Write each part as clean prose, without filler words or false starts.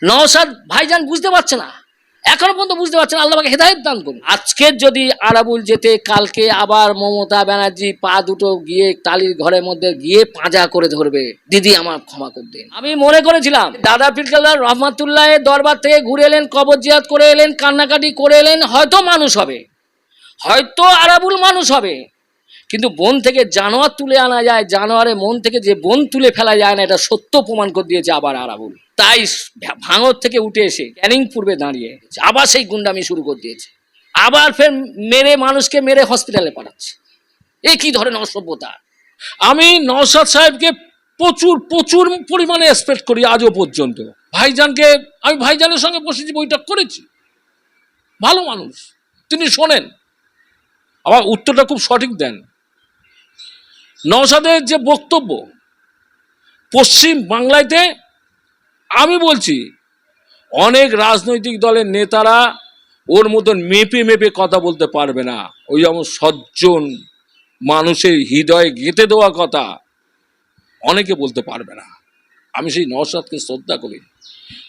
নওশাদ ভাইজান বুঝতে পারছে না, এখনো পর্যন্ত বুঝতে পারছে না। আল্লাহ আমাকে হেদায়েত দান করুন। আজকের যদি আরাবুল যেতে, কালকে আবার মমতা ব্যানার্জি পা দুটো গিয়ে টালির ঘরের মধ্যে গিয়ে পাঁজা করে ধরবে, দিদি আমার ক্ষমা করে দিন। আমি মনে করেছিলাম দাদা পীরকেল্লার রহমাতুল্লাহ দরবার থেকে ঘুরে এলেন, কবর জিয়ারত করে এলেন, কান্নাকাটি করে এলেন, হয়তো মানুষ হবে, হয়তো আরাবুল মানুষ হবে। কিন্তু বন থেকে জানোয়ার তুলে আনা যায়, জানোয়ারের মন থেকে যে বন তুলে ফেলা যায় না, এটা সত্য প্রমাণ করে দিয়েছে আবার আরাবুল। তাই ভাঙর থেকে উঠে এসে ক্যানিং পূর্বে দাঁড়িয়ে আবার সেই গুন্ডামি শুরু করে দিয়েছে, আবার ফের মেরে মানুষকে মেরে হসপিটালে পাঠাচ্ছে। এ কি ধরনের অসভ্যতা! আমি নওশাদ সাহেবকে প্রচুর প্রচুর পরিমাণে এক্সপেক্ট করি আজও পর্যন্ত। ভাইজানকে আমি ভাইজানের সঙ্গে বসেছি, বৈঠক করেছি, ভালো মানুষ, তিনি শোনেন, আবার উত্তরটা খুব সঠিক দেন। নওশাদের যে বক্তব্য পশ্চিম বাংলাতে, আমি বলছি অনেক রাজনৈতিক দলের নেতারা ওর মতন মেপে মেপে কথা বলতে পারবে না। ওই যেমন সজ্জন মানুষের হৃদয়ে গেঁথে দেওয়া কথা অনেকে বলতে পারবে না। আমি সেই নওশাদকে শ্রদ্ধা করি,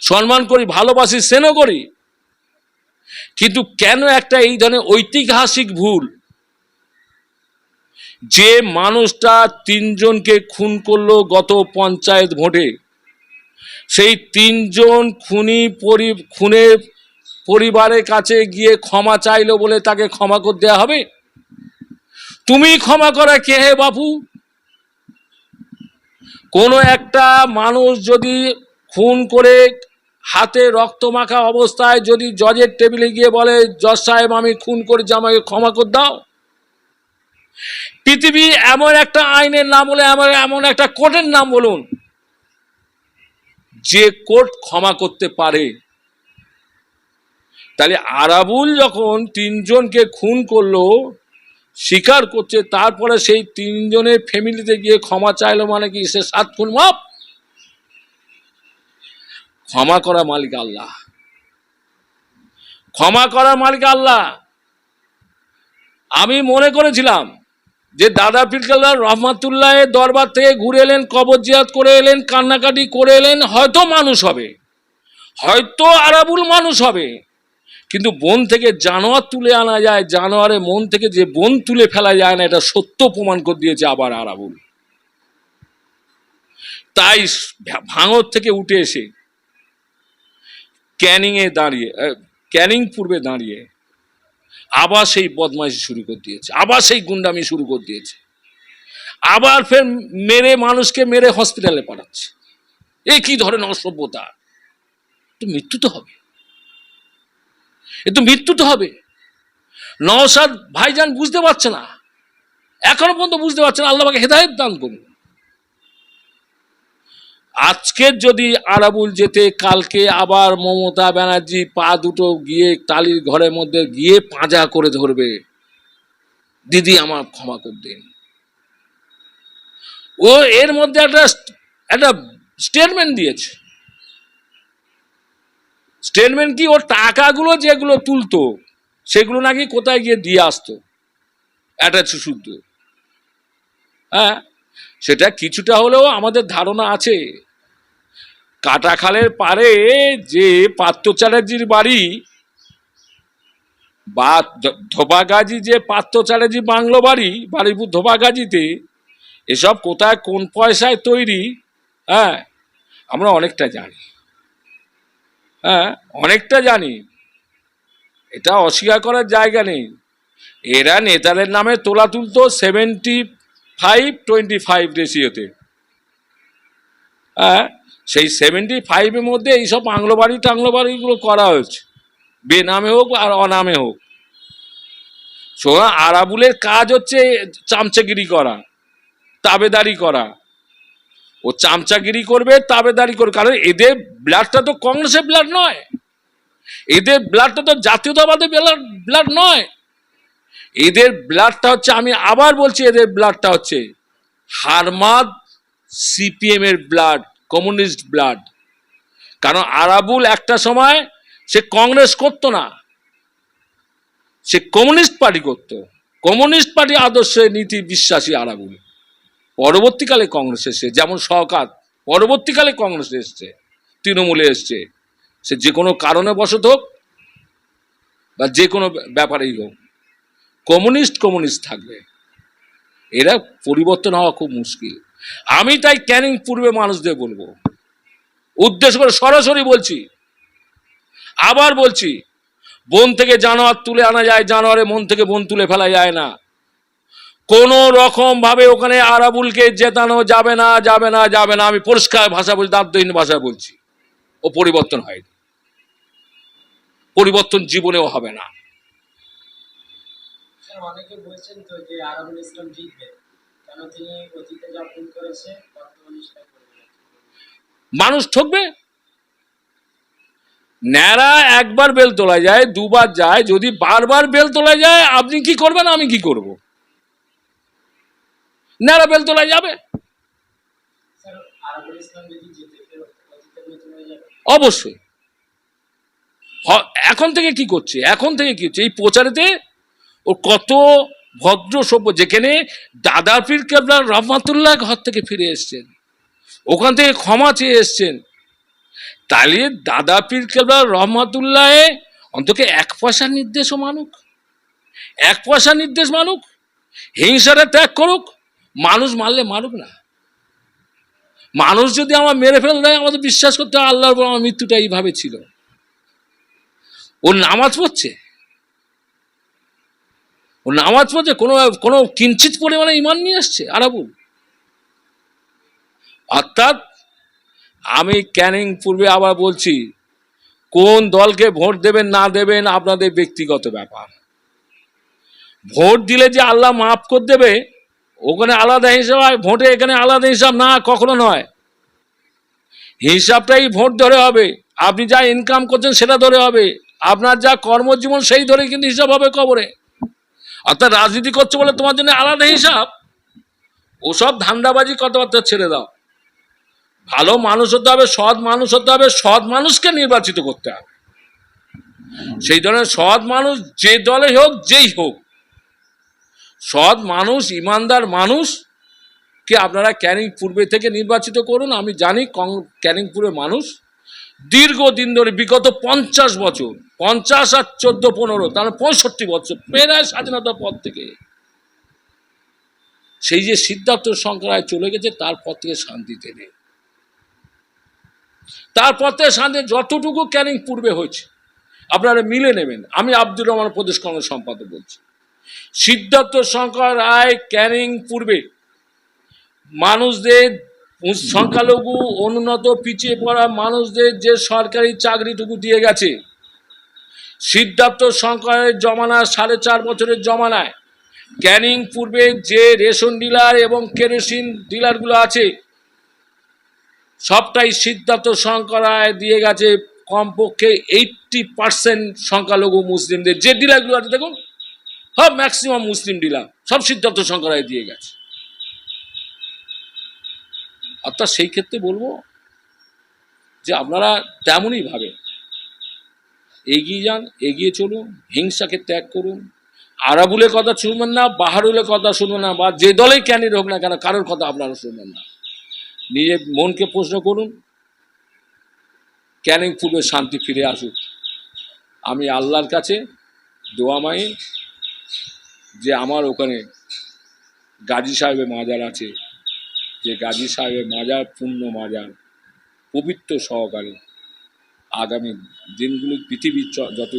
সম্মান করি, ভালোবাসি, স্নেহ করি। কিন্তু কেন একটা এই ধরনের ঐতিহাসিক ভুল, যে মানুষটা তিনজনকে খুন করলো গত পঞ্চায়েত ভোটে, সেই তিনজন খুনের পরিবারের কাছে গিয়ে ক্ষমা চাইলো বলে তাকে ক্ষমা করে দেওয়া হবে? তুমি ক্ষমা করা কে হে বাপু? কোনো একটা মানুষ যদি খুন করে হাতে রক্ত মাখা অবস্থায় যদি জজের টেবিলে গিয়ে বলে, জজ সাহেব আমি খুন করেছি, আমাকে ক্ষমা করে দাও, পৃথিবী এমন একটা আইনের নাম বলে, এমন একটা কোর্টের নাম বলুন যে কোর্ট ক্ষমা করতে পারে? তাহলে আরাবুল যখন তিনজনকে খুন করলো, স্বীকার করছে, তারপরে সেই তিনজনের ফ্যামিলিতে গিয়ে ক্ষমা চাইলো, মানে কি সে 7 খুন মাপ? ক্ষমা করা মালিক আল্লাহ, ক্ষমা করার মালিক আল্লাহ। আমি মনে করেছিলাম যে দাদা পীরকেল্লার রহমাতুল্লাহ দরবার থেকে ঘুরে এলেন, কবর জিয়ারত করে এলেন, কান্নাকাটি করে এলেন, হয়তো মানুষ হবে, হয়তো আরাবুল মানুষ হবে। কিন্তু বন থেকে জানোয়ার তুলে আনা যায়, জানোয়ারের মন থেকে যে বন তুলে ফেলা যায় না, এটা সত্য প্রমাণ করে দিয়েছে আবার আরাবুল। তাই ভাঙর থেকে উঠে এসে ক্যানিং পূর্বে দাঁড়িয়ে আবার সেই বদমাইশি শুরু করে দিয়েছে, আবার সেই গুন্ডামি শুরু করে দিয়েছে, আবার ফের মেরে মানুষকে মেরে হসপিটালে পাঠাচ্ছে। এ কি ধরনের অসভ্যতা! তো মৃত্যু তো হবে, এ তো মৃত্যু তো হবে। নওশাদ ভাইজান বুঝতে পারছে না, এখনো পর্যন্ত বুঝতে পারছে না। আল্লাহ আমাকে হেদায়েত দান করুন। আজকের যদি আরাবুল যেতে, কালকে আবার মমতা ব্যানার্জি পা দুটো গিয়ে টালির ঘরের মধ্যে গিয়ে পাঁজা করে ধরবে, দিদি আমার ক্ষমা করে দিন। ও এর মধ্যে একটা স্টেটমেন্ট দিয়েছে। স্টেটমেন্ট কি? ওর টাকাগুলো যেগুলো তুলতো সেগুলো নাকি কোথায় গিয়ে দিয়ে আসতো, এটা শুদ্ধ। হ্যাঁ, সেটা কিছুটা হলেও আমাদের ধারণা আছে। কাটাখালের পারে যে পার্থ চ্যাটার্জির বাড়ি, বা ধোপাগাজী যে পার্থ চ্যাটার্জি বাংলো বাড়ি, বাড়িপুর ধোপাগাজীতে, এসব কোথায় কোন পয়সায় তৈরি, হ্যাঁ আমরা অনেকটা জানি। হ্যাঁ, অনেকটা জানি, এটা অস্বীকার করার জায়গা নেই। এরা নেতাদের নামে তোলা তুলতো 75-25 রেশিওতে। হ্যাঁ, সেই 75-এর মধ্যে এইসব টাংলো বাড়িগুলো করা হয়েছে, বেনামে হোক আর অনামে হোক। আরাবুলের কাজ হচ্ছে চামচাগিরি করা, তাবেদারি করা। ও চামচাগিরি করবে, তাবেদারি করবে, কারণ এদের ব্লাডটা তো কংগ্রেসের ব্লাড নয়, এদের ব্লাডটা তো জাতীয়তাবাদের ব্লাড নয়। এদের ব্লাডটা হচ্ছে, আমি আবার বলছি, এদের ব্লাডটা হচ্ছে হারমাদ সিপিএম এর ব্লাড, কমিউনিস্ট ব্লাড। কারণ আরাবুল একটা সময় সে কংগ্রেস করতো না, সে কমিউনিস্ট পার্টি করত, কমিউনিস্ট পার্টি আদর্শে নীতি বিশ্বাসী আরাবুল। পরবর্তীকালে কংগ্রেস এসছে, যেমন শওকত পরবর্তীকালে কংগ্রেস এসছে, তৃণমূলে এসছে, সে যে কোনো কারণে বশত হোক বা যে কোনো ব্যাপারেই হোক, কমিউনিস্ট থাকবে। এরা পরিবর্তন হওয়া খুব মুশকিল। আমি তাই ক্যানিং পূর্বে মানুষদের বলবো, উদ্দেশ্য করে সরাসরি বলছি, আবার বলছি, বন থেকে জানোয়ার তুলে আনা যায়, জানোয়ারের মন থেকে বন তুলে ফেলা যায় না। কোন রকম ভাবে ওখানে আরাবুলকে জেতানো যাবে না, যাবে না, যাবে না। আমি পরিষ্কার ভাষা বলছি, দার্থহীন ভাষায় বলছি। ও পরিবর্তন হয়নি, পরিবর্তন জীবনেও হবে না। অনেকে বলছেন তো যে আরাবুল ইসলাম জিতবে, কেন তিনি অতীতে যা ভুল করেছে বর্তমানে সেটা করবে না? মানুষ ঠকবে। ন্যাড়া একবার বেল তোলা যায়, দুবার যায়, যদি বারবার বেল তোলা যায় আপনি কি করবেন, আমি কি করব? ন্যাড়া বেল তোলা যাবে স্যার, আরাবুল ইসলাম যদি জিতে ফের অতীতের মতো হয়ে যাবে? অবশ্যই। এখন থেকে কি করছে, এখন থেকে কি হচ্ছে, এই প্রচারেতে ও কত ভদ্র সভ্য, যেখানে দাদা পীর কেবলা রহমাতুল্লাহ ঘর থেকে ফিরে এসছেন, ওখান থেকে ক্ষমা চেয়ে এসছেন, তাহলে দাদা পীর কেবলা রহমাতুল্লাহ অন্তত 1 পয়সার নির্দেশও মানুক, 1 পয়সার নির্দেশ মানুক, হিংসাটা ত্যাগ করুক। মানুষ মারলে মারুক না। মানুষ যদি আমার মেরে ফেল দেয়, আমাদের বিশ্বাস করতে হয় আল্লাহর উপর আমার মৃত্যুটা এইভাবে ছিল। ও নামাজ পড়ছে, ও নামাজ পড়ছে, কোনো কোনো কিঞ্চিত পরিমাণে ইমান নিয়ে আসছে আরাবুল। অর্থাৎ আমি ক্যানিং পূর্বে আবার বলছি, কোন দলকে ভোট দেবেন না দেবেন আপনাদের ব্যক্তিগত ব্যাপার। ভোট দিলে যে আল্লাহ মাফ করে দেবে ওখানে আলাদা হিসাব হয়, ভোটে এখানে আলাদা হিসাব না, কখনো নয়। হিসাবটাই ভোট ধরে হবে, আপনি যা ইনকাম করছেন সেটা ধরে হবে, আপনার যা কর্মজীবন সেই ধরে কিন্তু হিসাব হবে কবরে। অর্থাৎ রাজনীতি করছে বলে তোমার জন্য আলাদা হিসাব, ওসব ধান্দাবাজি কথাবার্তা ছেড়ে দাও। ভালো মানুষ হতে হবে, সৎ মানুষ হতে হবে, সৎ মানুষকে নির্বাচিত করতে হবে। সেই ধরনের সৎ মানুষ যে দলে হোক, যেই হোক, সৎ মানুষ, ইমানদার মানুষকে আপনারা ক্যানিং পূর্বে থেকে নির্বাচিত করুন। আমি জানি ক্যানিং পূর্বে মানুষ দীর্ঘদিন ধরে, বিগত 50 বছর, 50 আর 14-15, তার 65 বছর প্রায় স্বাধীনতার পর থেকে, সেই যে সিদ্ধার্থ শঙ্কর রায় চলে গেছে তারপর থেকে শান্তিতে নেই। তারপর থেকে শান্তি যতটুকু ক্যানিং পূর্বে হয়েছে আপনারা মিলে নেবেন। আমি আব্দুর রহমান প্রদেশ কংগ্রেস সম্পাদক বলছি, সিদ্ধার্থ শঙ্কর রায় ক্যানিং পূর্বে মানুষদের, সংখ্যালঘু, অনুন্নত, পিছিয়ে পড়া মানুষদের যে সরকারি চাকরিটুকু দিয়ে গেছে, সিদ্ধার্থ শঙ্করের জমানা 4.5 বছরের জমানায় ক্যানিং পূর্বে যে রেশন ডিলার এবং কেরোসিন ডিলারগুলো আছে সবটাই সিদ্ধার্থ শঙ্কর রায় দিয়ে গেছে কমপক্ষে 80% সংখ্যালঘু মুসলিমদের। যে ডিলারগুলো আছে দেখুন, সব ম্যাক্সিমাম মুসলিম ডিলার, সব সিদ্ধার্থ শঙ্কর রায় দিয়ে গেছে। অর্থাৎ সেই ক্ষেত্রে বলবো যে আপনারা তেমনই ভাবে এগিয়ে যান, এগিয়ে চলুন, হিংসাকে ত্যাগ করুন। আরাবুলের কথা শুনবেন না, বাহারুলের কথা শুনবেন না, বা যে দলেই ক্যানির হোক না কেন কারোর কথা আপনারা শুনবেন না। নিজের মনকে প্রশ্ন করুন, ক্যানিং পূর্বে শান্তি ফিরে আসুক। আমি আল্লাহর কাছে দোয়া মাই যে আমার ওখানে গাজী সাহেবের মাজার আছে, যে গাজী সাহেবের মাজার পূর্ণ মাজার, পবিত্র সহকারে আগামী দিনগুলি পৃথিবীর যত